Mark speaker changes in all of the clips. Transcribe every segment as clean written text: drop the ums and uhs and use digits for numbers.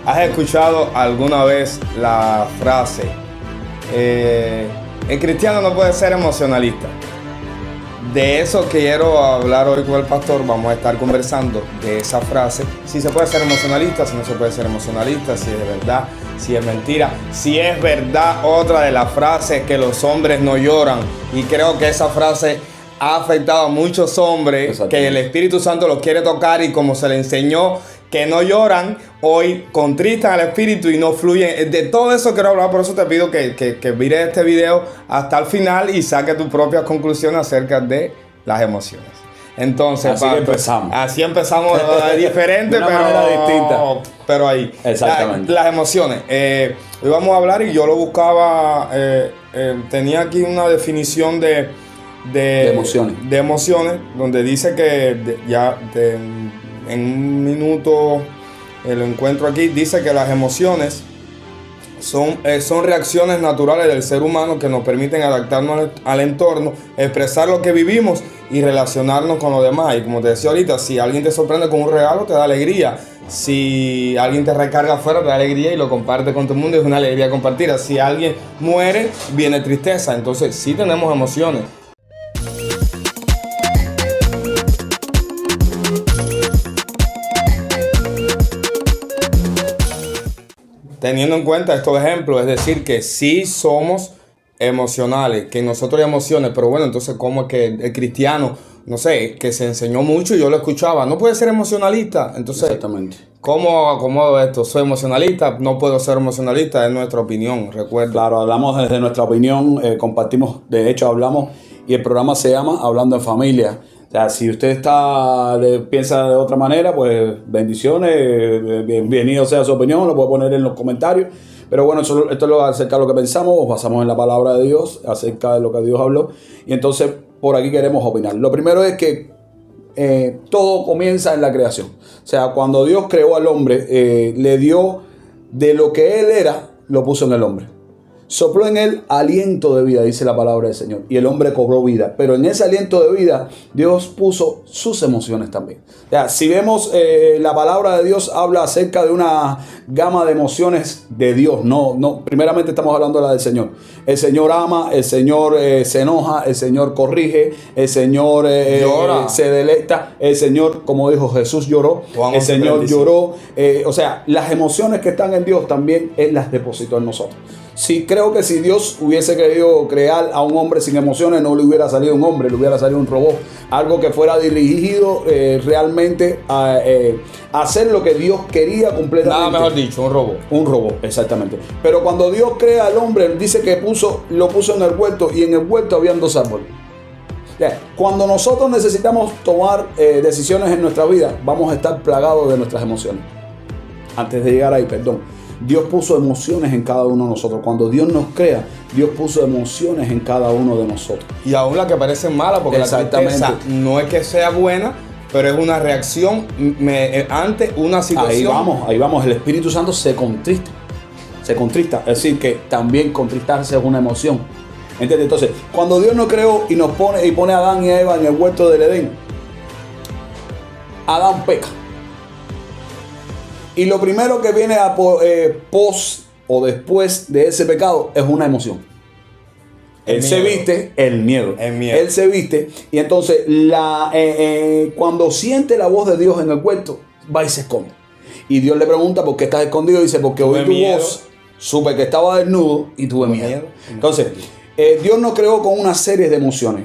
Speaker 1: ¿Has escuchado alguna vez la frase, el cristiano no puede ser emocionalista? De eso quiero hablar hoy con el pastor. Vamos a estar conversando de esa frase. Si se puede ser emocionalista, si no se puede ser emocionalista, si es verdad, si es mentira. Si es verdad, otra de las frases, que los hombres no lloran. Y creo que esa frase ha afectado a muchos hombres, que el Espíritu Santo los quiere tocar, y como se le enseñó que no lloran, hoy contristan al Espíritu y no fluyen. De todo eso quiero hablar, por eso te pido que mires este video hasta el final y saques tus propias conclusiones acerca de las emociones. Entonces,
Speaker 2: así empezamos.
Speaker 1: Así empezamos, diferente,
Speaker 2: de una manera distinta.
Speaker 1: Pero ahí.
Speaker 2: Exactamente.
Speaker 1: Las emociones. Hoy vamos a hablar, y yo lo buscaba, tenía aquí una definición de
Speaker 2: emociones.
Speaker 1: De emociones, donde dice que en un minuto lo encuentro aquí. Dice que las emociones son reacciones naturales del ser humano que nos permiten adaptarnos al entorno, expresar lo que vivimos y relacionarnos con los demás. Y como te decía ahorita, si alguien te sorprende con un regalo, te da alegría. Si alguien te recarga afuera, te da alegría y lo comparte con todo el mundo, es una alegría compartida. Si alguien muere, viene tristeza. Entonces sí tenemos emociones. Teniendo en cuenta estos ejemplos, es decir, que sí somos emocionales, que nosotros hay emociones, pero bueno, entonces ¿cómo es que el cristiano, no sé, que se enseñó mucho y yo lo escuchaba, no puede ser emocionalista? Entonces,
Speaker 2: exactamente.
Speaker 1: ¿Cómo acomodo esto? ¿Soy emocionalista? No puedo ser emocionalista, es nuestra opinión, recuerda.
Speaker 2: Claro, hablamos desde nuestra opinión, compartimos, de hecho hablamos, y el programa se llama Hablando en Familia. O sea, si usted piensa de otra manera, pues bendiciones, bienvenido sea su opinión, lo puede poner en los comentarios. Pero bueno, esto es acerca de lo que pensamos, nos basamos en la palabra de Dios, acerca de lo que Dios habló. Y entonces, por aquí queremos opinar. Lo primero es que todo comienza en la creación. O sea, cuando Dios creó al hombre, le dio de lo que él era, lo puso en el hombre. Sopló en él aliento de vida, dice la palabra del Señor, y el hombre cobró vida. Pero en ese aliento de vida, Dios puso sus emociones también. Ya, si vemos, la palabra de Dios habla acerca de una gama de emociones de Dios. No, primeramente estamos hablando de la del Señor. El Señor ama, el Señor se enoja, el Señor corrige, el Señor se deleita, el Señor, como dijo Jesús, lloró, el Señor lloró. O sea, las emociones que están en Dios también Él las depositó en nosotros. Sí, creo que si Dios hubiese querido crear a un hombre sin emociones, no le hubiera salido un hombre, le hubiera salido un robot. Algo que fuera dirigido realmente a hacer lo que Dios quería completamente.
Speaker 1: Nada mejor dicho, un robot.
Speaker 2: Un robot, exactamente. Pero cuando Dios crea al hombre, Él dice que lo puso en el huerto, y en el huerto habían 2 árboles. Cuando nosotros necesitamos tomar decisiones en nuestra vida, vamos a estar plagados de nuestras emociones. Antes de llegar ahí, perdón. Dios puso emociones en cada uno de nosotros. Cuando Dios nos crea, Dios puso emociones en cada uno de nosotros.
Speaker 1: Y aún las que parecen malas, porque la tristeza no es que sea buena, pero es una reacción ante una situación.
Speaker 2: Ahí vamos. El Espíritu Santo se contrista. Es decir, que también contristarse es una emoción. ¿Entiendes? Entonces, cuando Dios nos creó y pone a Adán y a Eva en el huerto del Edén, Adán peca. Y lo primero que viene pos o después de ese pecado es una emoción. Él se viste, el miedo. Él se viste, y entonces cuando siente la voz de Dios en el huerto, va y se esconde. Y Dios le pregunta: ¿por qué estás escondido? Y dice: porque oí tu voz, supe que estaba desnudo y tuve miedo. Entonces, Dios nos creó con una serie de emociones.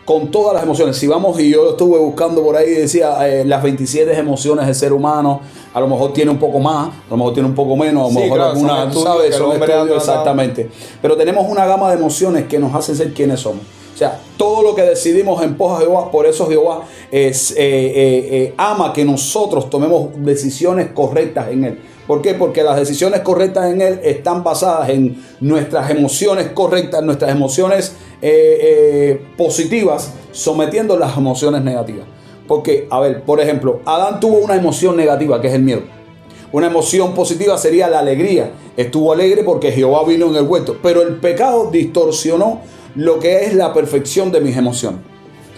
Speaker 2: Con todas las emociones. Si vamos, y yo estuve buscando por ahí, decía las 27 emociones del ser humano. A lo mejor tiene un poco más, a lo mejor tiene un poco menos, a lo mejor
Speaker 1: claro,
Speaker 2: alguna, tú sabes, son estudios, exactamente. Pero tenemos una gama de emociones que nos hacen ser quienes somos. O sea, todo lo que decidimos en pos de Jehová, por eso Jehová ama que nosotros tomemos decisiones correctas en Él. ¿Por qué? Porque las decisiones correctas en Él están basadas en nuestras emociones correctas, nuestras emociones positivas, sometiendo las emociones negativas. Porque, a ver, por ejemplo, Adán tuvo una emoción negativa, que es el miedo. Una emoción positiva sería la alegría. Estuvo alegre porque Jehová vino en el huerto. Pero el pecado distorsionó lo que es la perfección de mis emociones.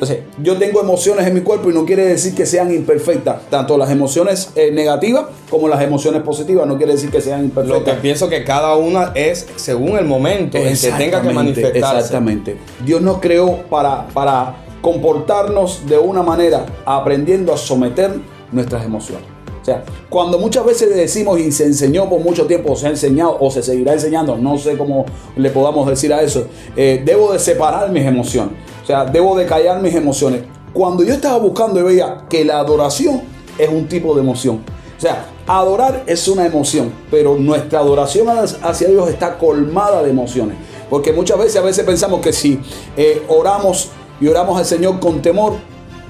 Speaker 2: Entonces, yo tengo emociones en mi cuerpo y no quiere decir que sean imperfectas. Tanto las emociones negativas como las emociones positivas no quiere decir que sean imperfectas.
Speaker 1: Lo que pienso que cada una es según el momento en que tenga que manifestarse.
Speaker 2: Exactamente. Dios nos creó para comportarnos de una manera, aprendiendo a someter nuestras emociones. O sea, cuando muchas veces decimos y se enseñó por mucho tiempo, o se ha enseñado o se seguirá enseñando, no sé cómo le podamos decir a eso, debo de separar mis emociones, o sea, debo de callar mis emociones. Cuando yo estaba buscando y veía que la adoración es un tipo de emoción, o sea, adorar es una emoción, pero nuestra adoración hacia Dios está colmada de emociones, porque muchas veces pensamos que si oramos y oramos al Señor con temor,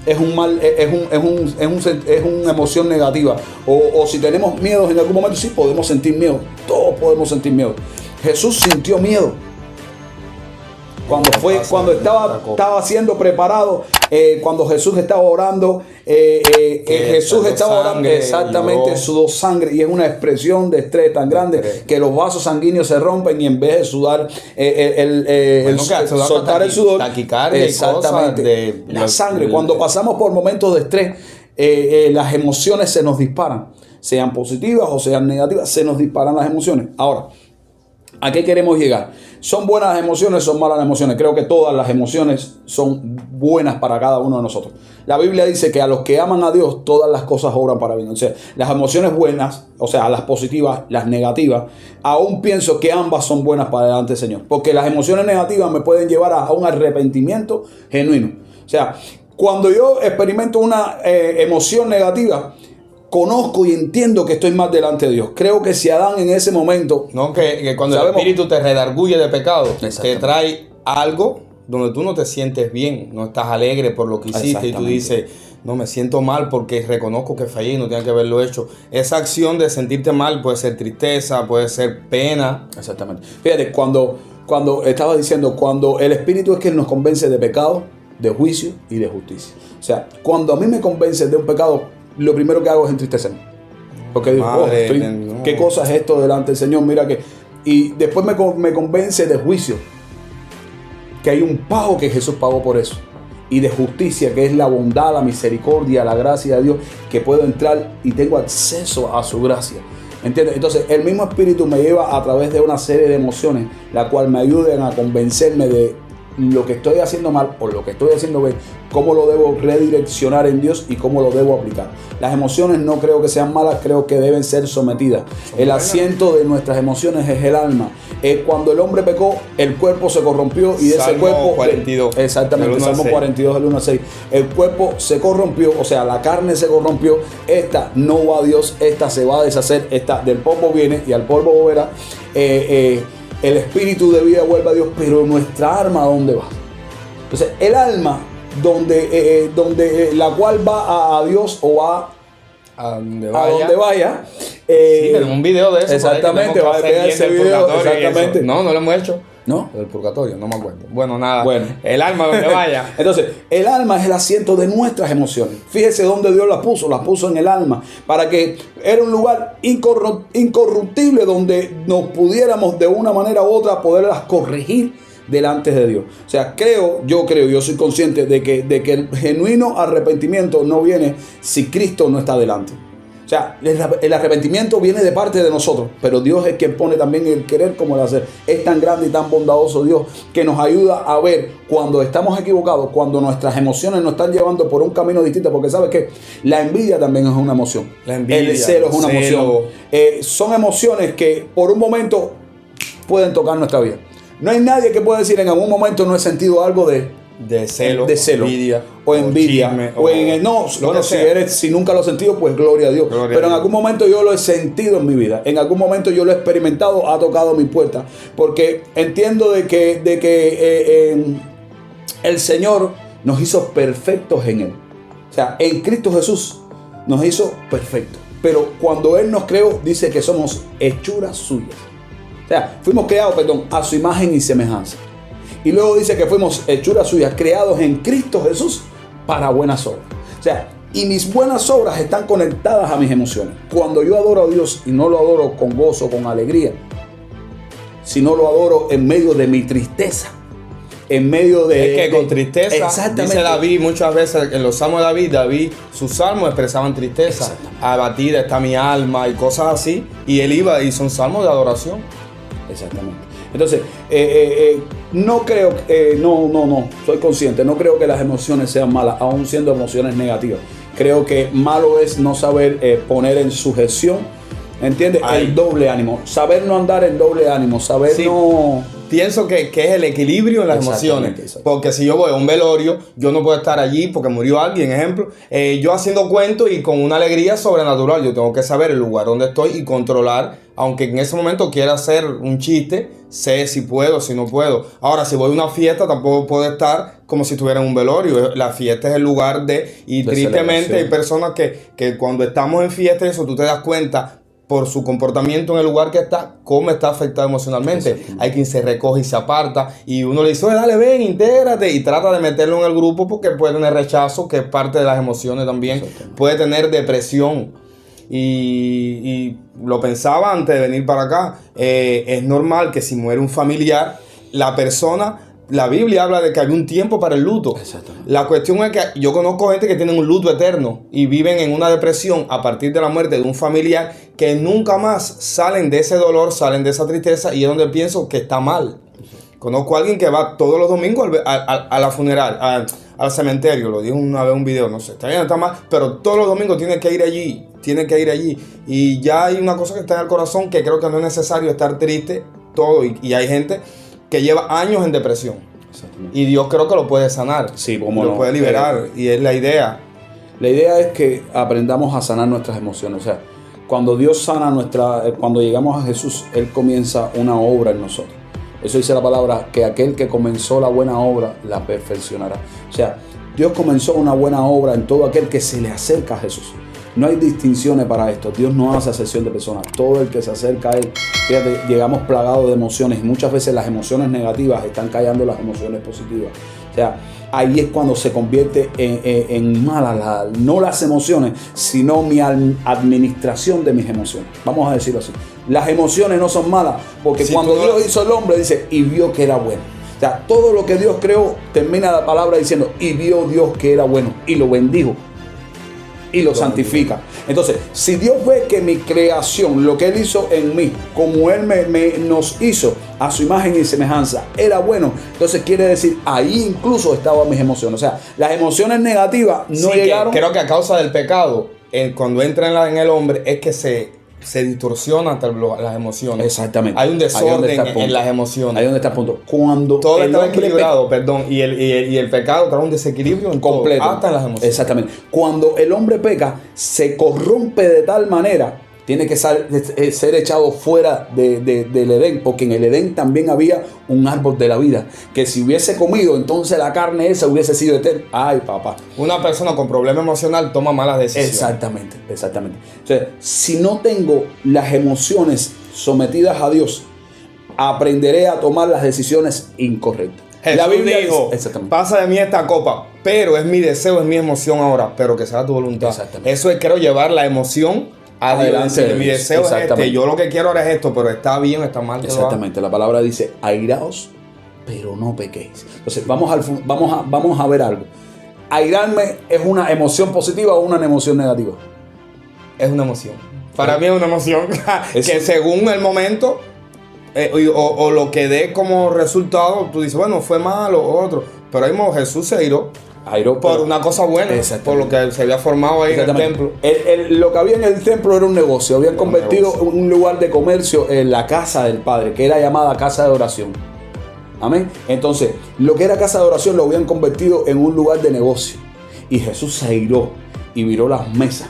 Speaker 2: es una emoción negativa. O si tenemos miedos en algún momento, sí podemos sentir miedo. Todos podemos sentir miedo. Jesús sintió miedo cuando estaba siendo preparado, cuando Jesús estaba orando, Jesús estaba orando, exactamente, sudó sangre, y es una expresión de estrés tan grande que los vasos sanguíneos se rompen, y en vez de sudar, soltar el sudor, exactamente, la sangre. Cuando pasamos por momentos de estrés, las emociones se nos disparan, sean positivas o sean negativas, se nos disparan las emociones. Ahora, ¿a qué queremos llegar? ¿Son buenas las emociones? ¿Son malas las emociones? Creo que todas las emociones son buenas para cada uno de nosotros. La Biblia dice que a los que aman a Dios, todas las cosas obran para bien. O sea, las emociones buenas, o sea, las positivas, las negativas, aún pienso que ambas son buenas para delante del Señor. Porque las emociones negativas me pueden llevar a un arrepentimiento genuino. O sea, cuando yo experimento una emoción negativa, conozco y entiendo que estoy mal delante de Dios. Creo que si Adán en ese momento...
Speaker 1: No, que cuando el Espíritu te redarguye de pecado, te trae algo donde tú no te sientes bien, no estás alegre por lo que hiciste y tú dices, no, me siento mal porque reconozco que fallé y no tenía que haberlo hecho. Esa acción de sentirte mal puede ser tristeza, puede ser pena.
Speaker 2: Exactamente. Fíjate, cuando estaba diciendo, cuando el Espíritu es quien nos convence de pecado, de juicio y de justicia. O sea, cuando a mí me convence de un pecado, lo primero que hago es entristecerme, porque digo, ¿qué cosa es esto delante del Señor? Mira que... Y después me convence de juicio, que hay un pago que Jesús pagó por eso, y de justicia, que es la bondad, la misericordia, la gracia de Dios, que puedo entrar y tengo acceso a su gracia. ¿Entiendes? Entonces el mismo Espíritu me lleva a través de una serie de emociones, la cual me ayudan a convencerme de lo que estoy haciendo mal o lo que estoy haciendo bien, cómo lo debo redireccionar en Dios y cómo lo debo aplicar. Las emociones no creo que sean malas, creo que deben ser sometidas. El asiento de nuestras emociones es el alma. Cuando el hombre pecó, el cuerpo se corrompió y de ese cuerpo...
Speaker 1: 42.
Speaker 2: Exactamente, Salmo 42, del 1 al 6. El cuerpo se corrompió, o sea, la carne se corrompió. Esta no va a Dios, esta se va a deshacer, esta del polvo viene y al polvo volverá. El espíritu de vida vuelve a Dios, pero nuestra alma, ¿a dónde va? Entonces, el alma, donde la cual va a Dios o va
Speaker 1: a donde
Speaker 2: vaya.
Speaker 1: Sí, tenemos un video de eso.
Speaker 2: Exactamente, va a ver ese video. Exactamente.
Speaker 1: No lo hemos hecho.
Speaker 2: ¿No?
Speaker 1: Del purgatorio, no me acuerdo. Bueno, nada. Bueno. El alma donde vaya.
Speaker 2: Entonces, el alma es el asiento de nuestras emociones. Fíjese dónde Dios las puso en el alma, para que era un lugar incorruptible donde nos pudiéramos de una manera u otra poderlas corregir delante de Dios. O sea, yo soy consciente de que el genuino arrepentimiento no viene si Cristo no está delante. O sea, el arrepentimiento viene de parte de nosotros, pero Dios es quien pone también el querer como el hacer. Es tan grande y tan bondadoso Dios que nos ayuda a ver cuando estamos equivocados, cuando nuestras emociones nos están llevando por un camino distinto, porque ¿sabes qué? La envidia también es una emoción.
Speaker 1: El
Speaker 2: celo es una emoción. Son emociones que por un momento pueden tocar nuestra vida. No hay nadie que pueda decir en algún momento no he sentido algo de celo,
Speaker 1: envidia,
Speaker 2: o envidia, si nunca lo he sentido, pues gloria a Dios. Pero en algún momento yo lo he sentido en mi vida, en algún momento yo lo he experimentado, ha tocado mi puerta, porque entiendo de que el Señor nos hizo perfectos en Él. O sea, en Cristo Jesús nos hizo perfectos. Pero cuando Él nos creó, dice que somos hechuras suyas. O sea, fuimos creados, a su imagen y semejanza. Y luego dice que fuimos hechuras suyas, creados en Cristo Jesús para buenas obras. O sea, y mis buenas obras están conectadas a mis emociones. Cuando yo adoro a Dios y no lo adoro con gozo, con alegría, sino lo adoro en medio de mi tristeza, en medio de...
Speaker 1: Es que con tristeza,
Speaker 2: exactamente.
Speaker 1: dice David muchas veces en los salmos de David, sus salmos expresaban tristeza. Abatida está mi alma y cosas así. Y él iba y son salmos de adoración.
Speaker 2: Exactamente. Entonces, no creo, no, soy consciente, no creo que las emociones sean malas, aún siendo emociones negativas. Creo que malo es no saber poner en sujeción, ¿entiendes? El doble ánimo, saber no andar en doble ánimo, saber no...
Speaker 1: Pienso que es el equilibrio en las emociones. Porque si yo voy a un velorio, yo no puedo estar allí porque murió alguien, ejemplo. Yo haciendo cuentos y con una alegría sobrenatural. Yo tengo que saber el lugar donde estoy y controlar. Aunque en ese momento quiera hacer un chiste, sé si puedo, si no puedo. Ahora, si voy a una fiesta, tampoco puedo estar como si estuviera en un velorio. La fiesta es el lugar y tristemente hay personas que cuando estamos en fiesta, eso tú te das cuenta por su comportamiento en el lugar que está, cómo está afectado emocionalmente. Hay quien se recoge y se aparta y uno le dice, oye, dale, ven, intégrate, y trata de meterlo en el grupo porque puede tener rechazo, que es parte de las emociones también, puede tener depresión. Y lo pensaba antes de venir para acá, es normal que si muere un familiar, la persona... La Biblia habla de que hay un tiempo para el luto. La cuestión es que yo conozco gente que tiene un luto eterno y viven en una depresión a partir de la muerte de un familiar que nunca más salen de ese dolor, salen de esa tristeza, y es donde pienso que está mal. Conozco a alguien que va todos los domingos a la funeral, al cementerio, lo dijo una vez en un video, no sé, está bien, está mal, pero todos los domingos tiene que ir allí. Y ya hay una cosa que está en el corazón que creo que no es necesario estar triste todo, y hay gente que lleva años en depresión. Y Dios creo que lo puede sanar.
Speaker 2: Sí, como
Speaker 1: lo puede liberar. Y es la idea.
Speaker 2: La idea es que aprendamos a sanar nuestras emociones. O sea, cuando Dios sana cuando llegamos a Jesús, Él comienza una obra en nosotros. Eso dice la palabra, que aquel que comenzó la buena obra, la perfeccionará. O sea, Dios comenzó una buena obra en todo aquel que se le acerca a Jesús. No hay distinciones para esto. Dios no hace acepción de personas. Todo el que se acerca a Él, fíjate, llegamos plagados de emociones. Y muchas veces las emociones negativas están callando las emociones positivas. O sea, ahí es cuando se convierte en mala, no las emociones, sino mi administración de mis emociones. Vamos a decirlo así. Las emociones no son malas, porque cuando Dios hizo el hombre, dice, y vio que era bueno. O sea, todo lo que Dios creó, termina la palabra diciendo, y vio Dios que era bueno, y lo bendijo. Y lo santifica. Entonces, si Dios ve que mi creación, lo que Él hizo en mí, como Él nos hizo a su imagen y semejanza, era bueno, entonces quiere decir, ahí incluso estaban mis emociones. O sea, las emociones negativas no llegaron.
Speaker 1: Creo que a causa del pecado, cuando entra en el hombre, es que se distorsionan las emociones.
Speaker 2: Exactamente.
Speaker 1: Hay un desorden en las emociones.
Speaker 2: Ahí donde está el punto. Cuando
Speaker 1: todo está equilibrado, y el pecado trae un desequilibrio completo, hasta en las emociones.
Speaker 2: Exactamente. Cuando el hombre peca, se corrompe de tal manera, tiene que ser echado fuera del Edén, porque en el Edén también había un árbol de la vida, que si hubiese comido, entonces la carne esa hubiese sido eterna. Ay, papá.
Speaker 1: Una persona con problema emocional toma malas decisiones.
Speaker 2: Exactamente. Entonces, si no tengo las emociones sometidas a Dios, aprenderé a tomar las decisiones incorrectas.
Speaker 1: La Biblia dijo, pasa de mí esta copa, pero es mi deseo, es mi emoción ahora, pero que sea tu voluntad. Eso es, quiero llevar la emoción adelante. Mi deseo es este, yo lo que quiero ahora es esto, pero está bien, está mal.
Speaker 2: Exactamente, la palabra dice, airaos, pero no pequéis. Entonces, vamos a ver algo. Airarme es una emoción positiva o una emoción negativa.
Speaker 1: Es una emoción. Para mí es una emoción que según el momento o lo que dé como resultado, tú dices, bueno, fue malo o otro. Pero ahí Jesús se airó. Por una cosa buena, por lo que se había formado ahí en el templo.
Speaker 2: Lo que había en el templo era un negocio. Habían convertido un lugar de comercio en la casa del Padre, que era llamada casa de oración. Amén. Entonces, lo que era casa de oración lo habían convertido en un lugar de negocio. Y Jesús se airó y viró las mesas.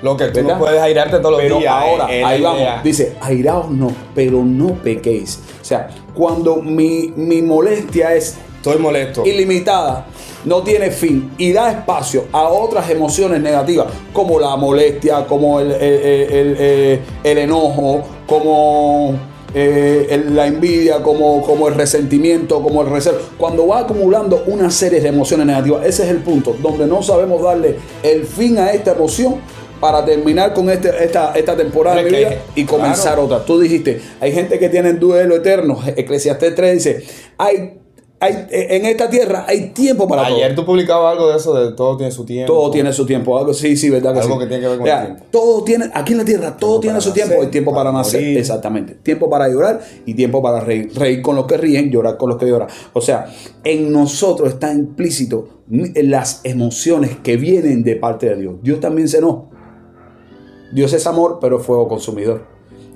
Speaker 1: Lo que tú no puedes airarte todos los días.
Speaker 2: Ahora, ahí vamos. Dice, airaos no, pero no pequéis. O sea, cuando mi molestia es
Speaker 1: estoy molesto,
Speaker 2: ilimitada, no tiene fin y da espacio a otras emociones negativas como la molestia, como el enojo, como la envidia, como el resentimiento, como el recelo. Cuando va acumulando una serie de emociones negativas, ese es el punto donde no sabemos darle el fin a esta emoción para terminar con esta temporada de mi vida y comenzar otra. Tú dijiste, hay gente que tiene duelo eterno. Eclesiastés 3 dice, hay en esta tierra hay tiempo para todo.
Speaker 1: Ayer tú publicabas algo de eso, de todo tiene su tiempo.
Speaker 2: Todo tiene su tiempo. Algo, sí, verdad que
Speaker 1: algo
Speaker 2: sí.
Speaker 1: que tiene que ver con el tiempo.
Speaker 2: Todo tiene, aquí en la tierra, todo tiene su tiempo. Hay tiempo para nacer.
Speaker 1: Morir.
Speaker 2: Exactamente. Tiempo para llorar y tiempo para reír. Reír con los que ríen, llorar con los que lloran. O sea, en nosotros está implícito las emociones que vienen de parte de Dios. Dios también se enoja. Dios es amor, pero fuego consumidor.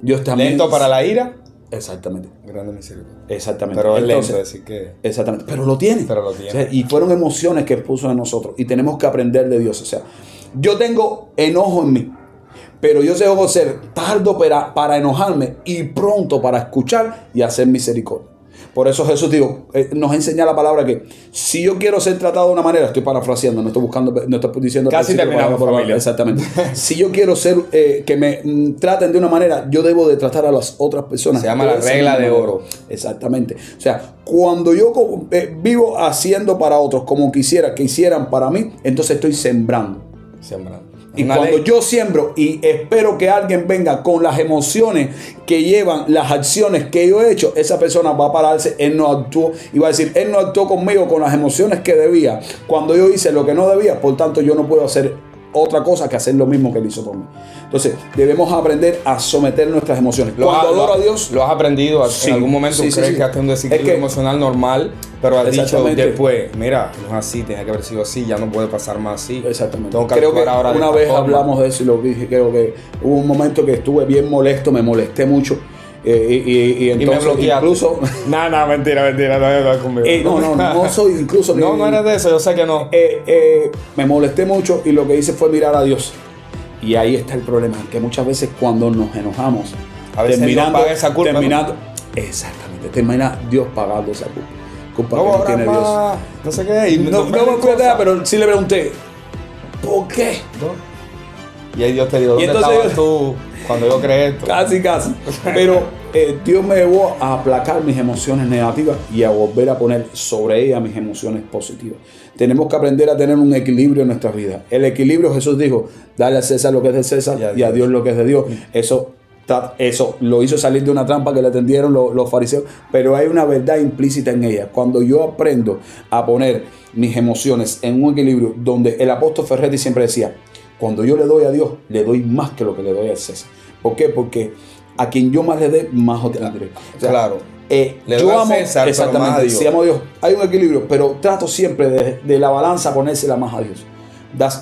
Speaker 2: Dios también.
Speaker 1: Lento para la ira.
Speaker 2: Exactamente.
Speaker 1: Grande misericordia.
Speaker 2: Exactamente.
Speaker 1: Pero es
Speaker 2: Entonces,
Speaker 1: lento decir que...
Speaker 2: Exactamente. Pero lo tiene.
Speaker 1: Pero lo tiene.
Speaker 2: O sea, y fueron emociones que puso en nosotros. Y tenemos que aprender de Dios. O sea, yo tengo enojo en mí. Pero yo debo ser tardo para enojarme y pronto para escuchar y hacer misericordia. Por eso Jesús nos enseña la palabra que si yo quiero ser tratado de una manera, estoy parafraseando, no estoy buscando, no estoy diciendo
Speaker 1: casi terminamos, familia.
Speaker 2: Exactamente. Si yo quiero ser que me traten de una manera, yo debo de tratar a las otras personas.
Speaker 1: Se llama la regla de oro.
Speaker 2: Exactamente. O sea, cuando yo vivo haciendo para otros como quisiera que hicieran para mí, entonces estoy sembrando. Y cuando yo siembro y espero que alguien venga con las emociones que llevan las acciones que yo he hecho, esa persona va a pararse, él no actuó y va a decir, él no actuó conmigo con las emociones que debía cuando yo hice lo que no debía, por tanto yo no puedo hacer otra cosa que hacer lo mismo que él hizo por mí. Entonces debemos aprender a someter nuestras emociones. Cuando adoro a Dios,
Speaker 1: lo has aprendido
Speaker 2: sí,
Speaker 1: en algún momento.
Speaker 2: sí,
Speaker 1: crees
Speaker 2: sí.
Speaker 1: que has tenido un desequilibrio emocional normal, pero has dicho después, mira, no es así, tenía que haber sido así, ya no puede pasar más así.
Speaker 2: Exactamente.
Speaker 1: Tengo que
Speaker 2: creo que
Speaker 1: ahora
Speaker 2: una vez hablamos de eso y lo dije. Creo que hubo un momento que estuve bien molesto, me molesté mucho. Y entonces
Speaker 1: me bloqueaste.
Speaker 2: Incluso
Speaker 1: no, mentira, no es conmigo.
Speaker 2: No soy incluso
Speaker 1: no eres de eso, yo sé que no.
Speaker 2: Me molesté mucho y lo que hice fue mirar a Dios. Y ahí está el problema, que muchas veces cuando nos enojamos,
Speaker 1: a veces Dios paga esa culpa,
Speaker 2: exactamente, termina Dios pagando esa culpa que no tiene
Speaker 1: más,
Speaker 2: Dios.
Speaker 1: No sé qué.
Speaker 2: No me acuerdo, pero sí le pregunté, ¿por qué?
Speaker 1: Y ahí Dios te dijo, ¿dónde estabas tú cuando yo creé esto?
Speaker 2: Casi. Pero Dios me llevó a aplacar mis emociones negativas y a volver a poner sobre ellas mis emociones positivas. Tenemos que aprender a tener un equilibrio en nuestras vidas. El equilibrio, Jesús dijo, dale a César lo que es de César y a Dios lo que es de Dios. Eso lo hizo salir de una trampa que le tendieron los fariseos, pero hay una verdad implícita en ella. Cuando yo aprendo a poner mis emociones en un equilibrio, donde el apóstol Ferretti siempre decía, cuando yo le doy a Dios, le doy más que lo que le doy a César. ¿Por qué? Porque a quien yo más le dé, más obtendré. O sea,
Speaker 1: claro.
Speaker 2: Le yo amo César, exactamente, más a Dios. Si amo a Dios, hay un equilibrio, pero trato siempre de la balanza ponérsela más a Dios.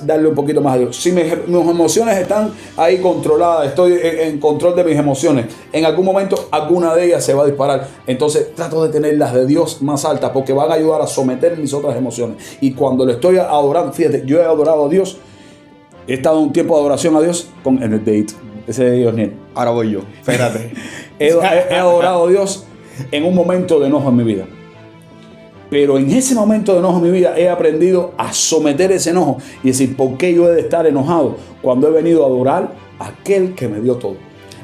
Speaker 2: Darle un poquito más a Dios. Si mis emociones están ahí controladas, estoy en control de mis emociones, en algún momento alguna de ellas se va a disparar. Entonces trato de tener las de Dios más altas porque van a ayudar a someter mis otras emociones. Y cuando le estoy adorando, fíjate, yo he adorado a Dios, he estado un tiempo de adoración a Dios en el date. Ese de Dios ni.
Speaker 1: Ahora voy yo. Espérate.
Speaker 2: he adorado a Dios en un momento de enojo en mi vida. Pero en ese momento de enojo en mi vida he aprendido a someter ese enojo y decir, ¿por qué yo he de estar enojado cuando he venido a adorar a aquel que me dio todo?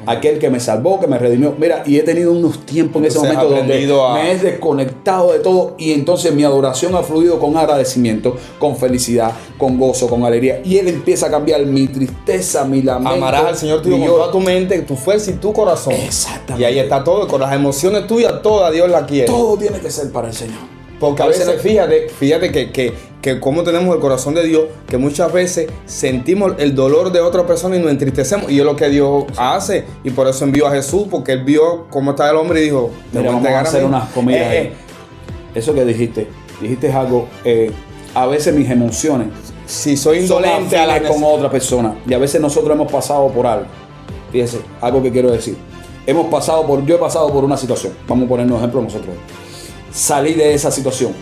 Speaker 2: Aquel que me salvó, que me redimió. Mira, y he tenido unos tiempos en ese momento donde me he desconectado de todo y entonces mi adoración ha fluido con agradecimiento, con felicidad, con gozo, con alegría. Y Él empieza a cambiar mi tristeza, mi lamento.
Speaker 1: Amarás al Señor tuyo con toda tu mente, tu fuerza y tu corazón.
Speaker 2: Exactamente.
Speaker 1: Y ahí está todo, con las emociones tuyas, toda Dios la quiere.
Speaker 2: Todo tiene que ser para el Señor.
Speaker 1: Porque a veces, fíjate que como tenemos el corazón de Dios, que muchas veces sentimos el dolor de otra persona y nos entristecemos. Y es lo que Dios hace. Y por eso envió a Jesús, porque Él vio cómo está el hombre y dijo,
Speaker 2: mira, vamos a hacer unas comidas. Eso que dijiste algo, a veces mis emociones,
Speaker 1: si soy indolente
Speaker 2: a la con otra persona, y a veces nosotros hemos pasado por algo. Fíjese, algo que quiero decir. Yo he pasado por una situación. Vamos a ponernos ejemplo nosotros. Salí de esa situación,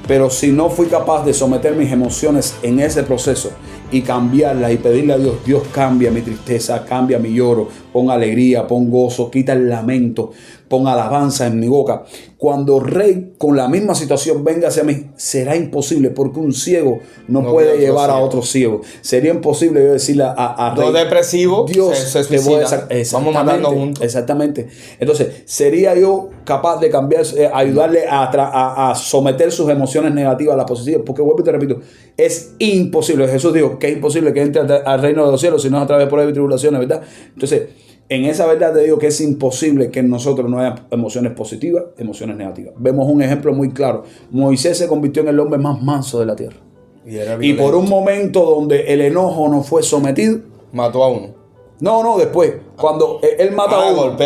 Speaker 2: pero si no fui capaz de someter mis emociones en ese proceso y cambiarlas y pedirle a Dios, Dios cambia mi tristeza, cambia mi lloro, pon alegría, pon gozo, quita el lamento, pon alabanza en mi boca. Cuando Rey con la misma situación venga hacia mí, será imposible porque un ciego no puede llevar a otro ciego. Sería imposible yo decirle a Rey,
Speaker 1: dos depresivos,
Speaker 2: Dios,
Speaker 1: se
Speaker 2: te voy a
Speaker 1: vamos matando juntos.
Speaker 2: Exactamente. Entonces, ¿sería yo capaz de cambiar, ayudarle a someter sus emociones negativas a las positivas? Porque vuelvo y te repito, es imposible. Jesús dijo que es imposible que entre al reino de los cielos si no es a través de pruebas y tribulaciones, ¿verdad? Entonces, En esa verdad te digo que es imposible que en nosotros no haya emociones positivas, emociones negativas. Vemos un ejemplo muy claro. Moisés se convirtió en el hombre más manso de la tierra. Y por un momento donde el enojo no fue sometido,
Speaker 1: mató a uno.
Speaker 2: No, después. Cuando él mata a uno.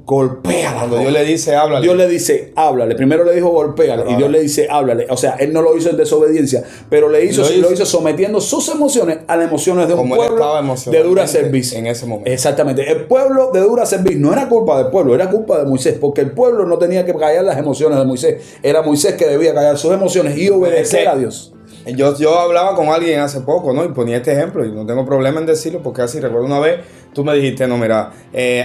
Speaker 2: Golpea.
Speaker 1: Cuando Dios le dice, háblale.
Speaker 2: Dios le dice, háblale. Primero le dijo, golpéale. Y Dios le dice, háblale. O sea, él no lo hizo en desobediencia, pero lo hizo sometiendo sus emociones a las emociones de un pueblo de dura cerviz.
Speaker 1: En ese momento.
Speaker 2: Exactamente. El pueblo de dura cerviz no era culpa del pueblo, era culpa de Moisés, porque el pueblo no tenía que callar las emociones de Moisés. Era Moisés que debía callar sus emociones y obedecer a Dios.
Speaker 1: Yo hablaba con alguien hace poco, ¿no? Y ponía este ejemplo, y no tengo problema en decirlo, porque así recuerdo una vez, tú me dijiste, no, mira,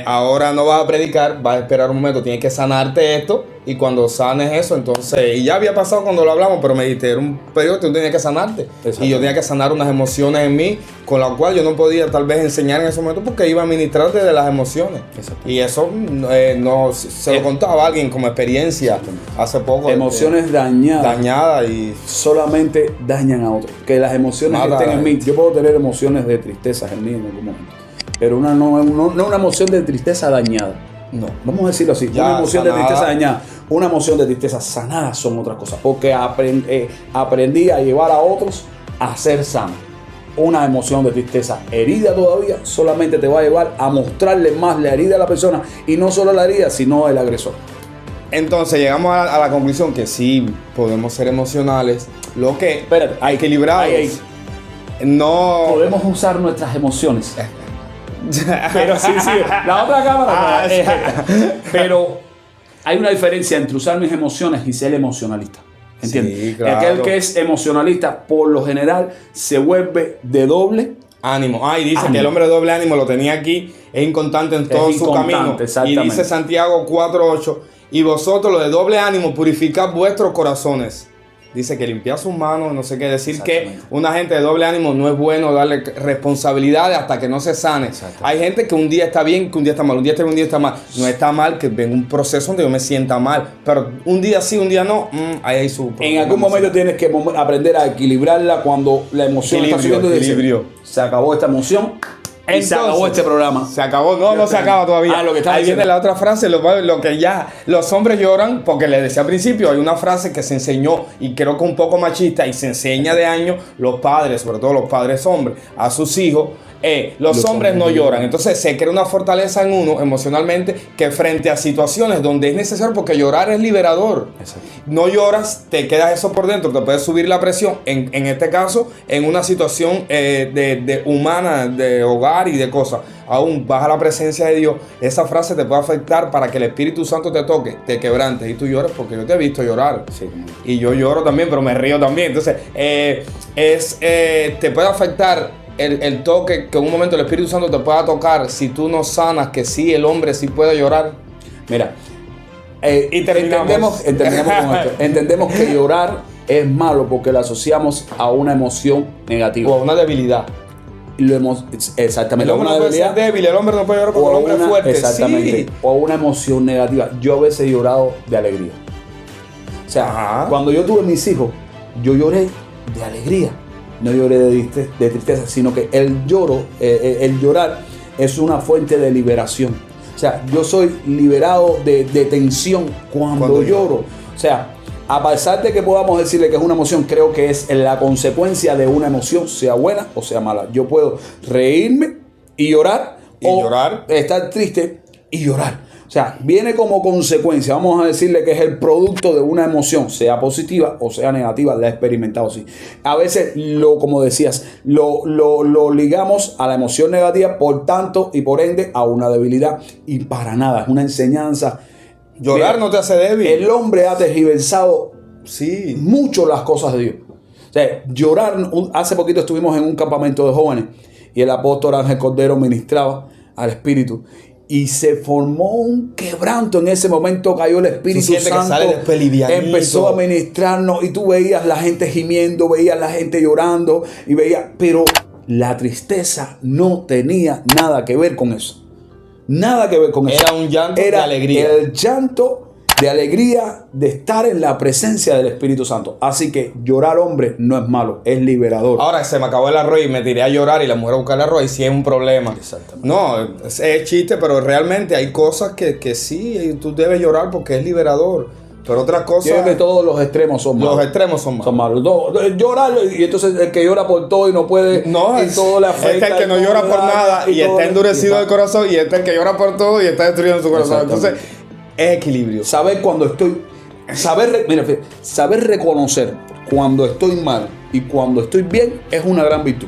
Speaker 1: ahora no vas a predicar, vas a esperar un momento, tienes que sanarte esto, y cuando sanes eso, entonces, y ya había pasado cuando lo hablamos, pero me dijiste, era un periodo que tú tenías que sanarte, y yo tenía que sanar unas emociones en mí, con las cuales yo no podía tal vez enseñar en ese momento, porque iba a ministrarte de las emociones, y eso no se lo contaba a alguien como experiencia hace poco.
Speaker 2: Emociones dañadas
Speaker 1: y
Speaker 2: solamente dañan a otros, que las emociones que estén en mí, yo puedo tener emociones de tristeza en mí en algún momento, pero no una emoción de tristeza dañada. No, vamos a decirlo así, una emoción sanada. De tristeza dañada, una emoción de tristeza sanada son otras cosas, porque aprendí a llevar a otros a ser sanos. Una emoción de tristeza herida todavía solamente te va a llevar a mostrarle más la herida a la persona, y no solo la herida, sino el agresor.
Speaker 1: Entonces llegamos a la conclusión que sí podemos ser emocionales, lo que equilibrados. No
Speaker 2: podemos usar nuestras emociones. Pero sí, la otra cámara. Pero hay una diferencia entre usar mis emociones y ser emocionalista. ¿Entiendes? Sí, claro. Aquel que es emocionalista, por lo general, se vuelve de doble
Speaker 1: ánimo. Y dice que el hombre de doble ánimo lo tenía aquí, es inconstante en todo su camino. Y dice Santiago 4:8, y vosotros los de doble ánimo, purificad vuestros corazones. Dice que limpiar sus manos, no sé qué decir, que una gente de doble ánimo no es bueno darle responsabilidades hasta que no se sane. Hay gente que un día está bien, que un día está mal, un día está bien, un día está mal. No está mal que venga un proceso donde yo me sienta mal, pero un día sí, un día no, ahí hay su problema.
Speaker 2: En algún momento tienes que aprender a equilibrarla cuando la emoción está subiendo. Se acabó esta emoción. Entonces, se acabó este programa.
Speaker 1: Se acabó, no se acaba todavía. Ahí viene la otra frase, lo que ya los hombres lloran, porque les decía al principio, hay una frase que se enseñó, y creo que un poco machista, y se enseña de años, los padres, sobre todo los padres hombres, a sus hijos, los hombres no lloran. Entonces se crea una fortaleza en uno emocionalmente, que frente a situaciones donde es necesario, porque llorar es liberador. Exacto. No lloras, te quedas eso por dentro, te puede subir la presión. En este caso, en una situación de humana, de hogar y de cosas, aún baja la presencia de Dios, esa frase te puede afectar para que el Espíritu Santo te toque, te quebrantes y tú llores, porque yo te he visto llorar. Sí. Y yo lloro también, pero me río también. Entonces, te puede afectar el toque, que en un momento el Espíritu Santo te pueda tocar si tú no sanas, que sí, el hombre sí puede llorar.
Speaker 2: Mira, entendemos con esto. Entendemos que llorar es malo porque lo asociamos a una emoción negativa
Speaker 1: o a una debilidad.
Speaker 2: Exactamente.
Speaker 1: El hombre no puede ser débil, el hombre no puede llorar porque el hombre es fuerte.
Speaker 2: Exactamente. Sí. O una emoción negativa. Yo a veces he llorado de alegría. O sea, cuando yo tuve mis hijos, yo lloré de alegría. No lloré de tristeza, sino que el llorar es una fuente de liberación. O sea, yo soy liberado de tensión cuando lloro. O sea, a pesar de que podamos decirle que es una emoción, creo que es la consecuencia de una emoción, sea buena o sea mala. Yo puedo reírme y llorar, estar triste y llorar. O sea, viene como consecuencia, vamos a decirle que es el producto de una emoción, sea positiva o sea negativa, la he experimentado así. A veces, como decías, lo ligamos a la emoción negativa, por tanto y por ende a una debilidad, y para nada, es una enseñanza.
Speaker 1: Llorar no te hace débil.
Speaker 2: El hombre ha tergiversado mucho las cosas de Dios. O sea, llorar, hace poquito estuvimos en un campamento de jóvenes y el apóstol Ángel Cordero ministraba al Espíritu. Y se formó un quebranto en ese momento, cayó el Espíritu Santo, empezó a ministrarnos y tú veías la gente gimiendo, veías la gente llorando pero la tristeza no tenía nada que ver con eso. Nada que ver con eso.
Speaker 1: Era un llanto de alegría.
Speaker 2: El llanto de alegría de estar en la presencia del Espíritu Santo. Así que llorar, hombre, no es malo, es liberador.
Speaker 1: Ahora se me acabó el arroz y me tiré a llorar y la mujer a buscar el arroz y sí es un problema.
Speaker 2: Exactamente.
Speaker 1: No, es chiste, pero realmente hay cosas que sí, tú debes llorar porque es liberador. Pero otras cosas...
Speaker 2: Yo creo que todos los extremos son malos.
Speaker 1: Los extremos son malos.
Speaker 2: Son malos. No, llorar, y entonces el que llora por todo y no puede...
Speaker 1: No,
Speaker 2: y todo le afecta,
Speaker 1: el que no llora por nada y está endurecido el corazón, y el que llora por todo y está destruyendo su corazón. Entonces, es equilibrio.
Speaker 2: Saber cuando estoy... Saber reconocer cuando estoy mal y cuando estoy bien es una gran virtud.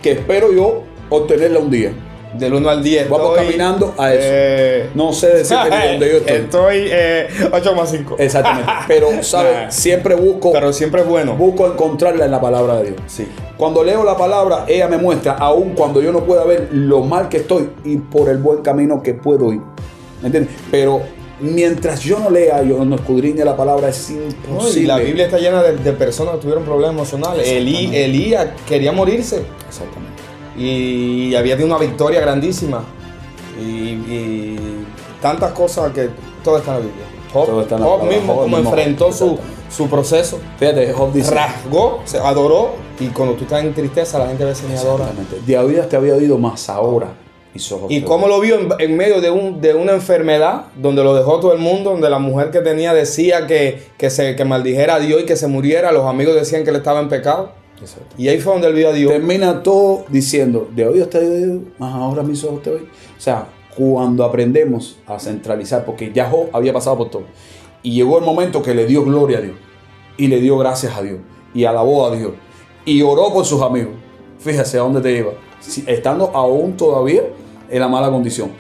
Speaker 2: Que espero yo obtenerla un día.
Speaker 1: Del 1 al 10.
Speaker 2: Vamos caminando a eso. No sé decirte ni dónde yo estoy.
Speaker 1: Estoy 8 más 5.
Speaker 2: Exactamente. Pero, ¿sabes? Siempre busco.
Speaker 1: Pero siempre es bueno.
Speaker 2: Busco encontrarla en la palabra de Dios.
Speaker 1: Sí.
Speaker 2: Cuando leo la palabra, ella me muestra, aun cuando yo no pueda ver lo mal que estoy y por el buen camino que puedo ir. ¿Me entiendes? Pero mientras yo no lea, yo no escudriñe la palabra, es imposible.
Speaker 1: Y la Biblia está llena de personas que tuvieron problemas emocionales. Elías quería morirse.
Speaker 2: Exactamente.
Speaker 1: Y había tenido una victoria grandísima. Y tantas cosas que todo está en la Biblia. Job mismo, como enfrentó su proceso.
Speaker 2: Fíjate, Job dice,
Speaker 1: rasgó, se adoró. Y cuando tú estás en tristeza, la gente a veces ni adora.
Speaker 2: De oídas te había oído, más ahora mis ojos.
Speaker 1: Y cómo lo vio en medio de una enfermedad, donde lo dejó todo el mundo, donde la mujer que tenía decía que maldijera a Dios y que se muriera. Los amigos decían que él estaba en pecado. Exacto. Y ahí fue donde él vio a Dios.
Speaker 2: Termina todo diciendo, de oídos te había oído, más ahora mis ojos te oyen. O sea, cuando aprendemos a centralizar, porque ya Job había pasado por todo, y llegó el momento que le dio gloria a Dios, y le dio gracias a Dios, y alabó a Dios, y oró por sus amigos. Fíjese a dónde te lleva, estando aún todavía en la mala condición,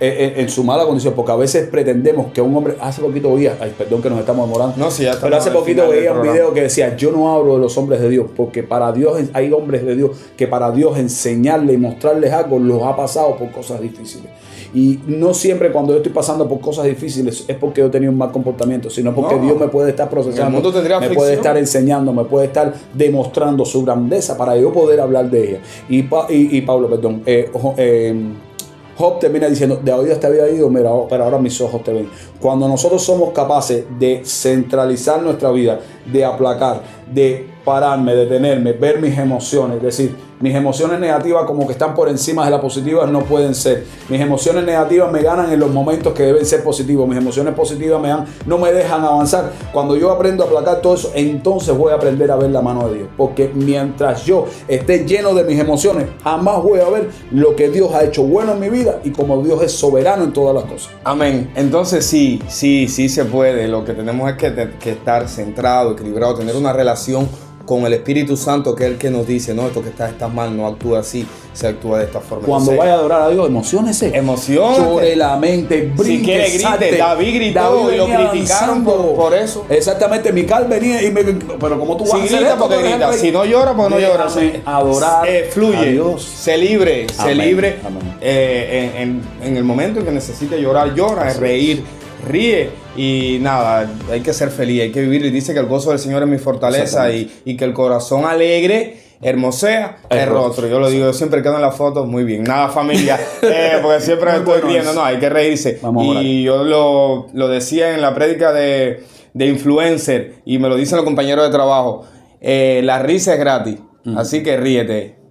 Speaker 2: en su mala condición, porque a veces pretendemos que un hombre, hace poquito veía, ay, perdón que nos estamos demorando,
Speaker 1: no, sí, ya
Speaker 2: pero hace poquito veía un video que decía, yo no hablo de los hombres de Dios, porque para Dios hay hombres de Dios que para Dios enseñarles y mostrarles algo los ha pasado por cosas difíciles. Y no siempre cuando yo estoy pasando por cosas difíciles es porque yo he tenido un mal comportamiento, sino porque Dios me puede estar procesando, me puede estar enseñando, me puede estar demostrando su grandeza para yo poder hablar de ella. Y Pablo, perdón, Job termina diciendo, de oídas te había oído, pero ahora mis ojos te ven. Cuando nosotros somos capaces de centralizar nuestra vida, de aplacar, de pararme, detenerme, ver mis emociones, es decir, mis emociones negativas como que están por encima de las positivas no pueden ser. Mis emociones negativas me ganan en los momentos que deben ser positivos. Mis emociones positivas no me dejan avanzar. Cuando yo aprendo a aplacar todo eso, entonces voy a aprender a ver la mano de Dios. Porque mientras yo esté lleno de mis emociones, jamás voy a ver lo que Dios ha hecho bueno en mi vida y como Dios es soberano en todas las cosas.
Speaker 1: Amén. Entonces sí se puede. Lo que tenemos es que estar centrado, equilibrado, tener una relación con el Espíritu Santo, que es el que nos dice, no, esto que estás mal, no actúa así, se actúa de esta forma.
Speaker 2: Cuando vaya a adorar a Dios, emociónese. Sobre la mente, brinque,
Speaker 1: si quiere grite. David gritó y lo criticaron por eso.
Speaker 2: Exactamente, Mical venía pero como tú vas a hacer
Speaker 1: grita porque grita, si no llora, pues no llora.
Speaker 2: Adorar
Speaker 1: fluye,
Speaker 2: a Dios.
Speaker 1: Se libre. En el momento en que necesite llorar, llora, reír, ríe. Y nada, hay que ser feliz, hay que vivir. Y dice que el gozo del Señor es mi fortaleza y que el corazón alegre hermosea el rostro. Yo lo digo, yo siempre quedo en la foto muy bien. Nada, familia, porque siempre me estoy riendo. No, hay que reírse. Y yo lo decía en la prédica de influencer y me lo dicen los compañeros de trabajo. La risa es gratis, así que ríete.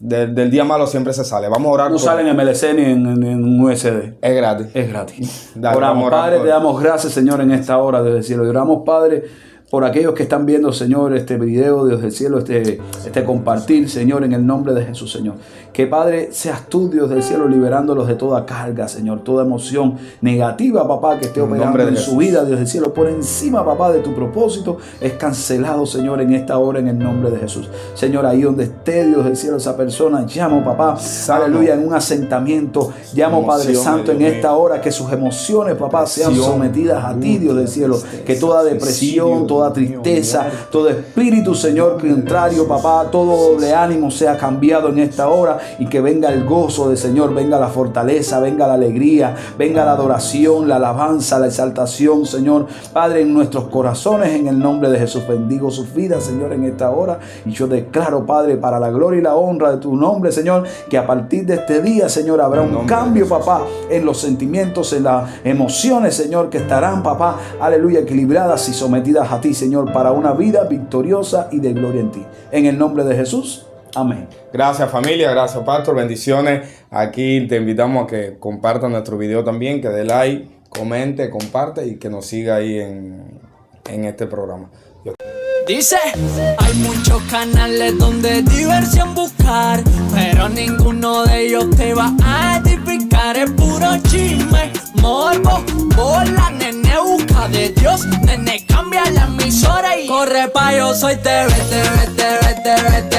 Speaker 1: Del día malo siempre se sale. Vamos a orar.
Speaker 2: No sale en MLC ni en USD.
Speaker 1: Es gratis.
Speaker 2: Es gratis. Oramos, Padre, te damos gracias, Señor, en esta hora desde el cielo. Y oramos, Padre, por aquellos que están viendo, Señor, este video, Dios del cielo, este compartir, Señor, en el nombre de Jesús, Señor. Que, Padre, seas tú, Dios del cielo, liberándolos de toda carga, Señor, toda emoción negativa, papá, que esté operando en su vida, Dios del cielo, por encima, papá, de tu propósito, es cancelado, Señor, en esta hora, en el nombre de Jesús. Señor, ahí donde esté, Dios del cielo, esa persona, llamo, papá, aleluya, en un asentamiento, llamo, Padre Santo, en esta hora, que sus emociones, papá, sean sometidas a ti, Dios del cielo, que toda depresión, toda toda tristeza, todo espíritu, Señor, contrario, papá, todo doble ánimo sea cambiado en esta hora y que venga el gozo del Señor, venga la fortaleza, venga la alegría, venga la adoración, la alabanza, la exaltación, Señor, Padre, en nuestros corazones, en el nombre de Jesús. Bendigo sus vidas, Señor, en esta hora, y yo declaro, Padre, para la gloria y la honra de tu nombre, Señor, que a partir de este día, Señor, habrá un cambio, papá, en los sentimientos, en las emociones, Señor, que estarán, papá, aleluya, equilibradas y sometidas a ti, Señor, para una vida victoriosa y de gloria en ti. En el nombre de Jesús, amén.
Speaker 1: Gracias, familia, gracias, pastor, bendiciones. Aquí te invitamos a que compartan nuestro video también, que dé like, comente, comparte y que nos siga ahí en este programa.
Speaker 3: Dice, hay muchos canales donde diversión buscar, pero ninguno de ellos te va a edificar. Es puro chisme, morbo, bola, nene, busca de Dios, nene, cambia la emisora y corre pa' Yo Soy TV, TV, TV, TV,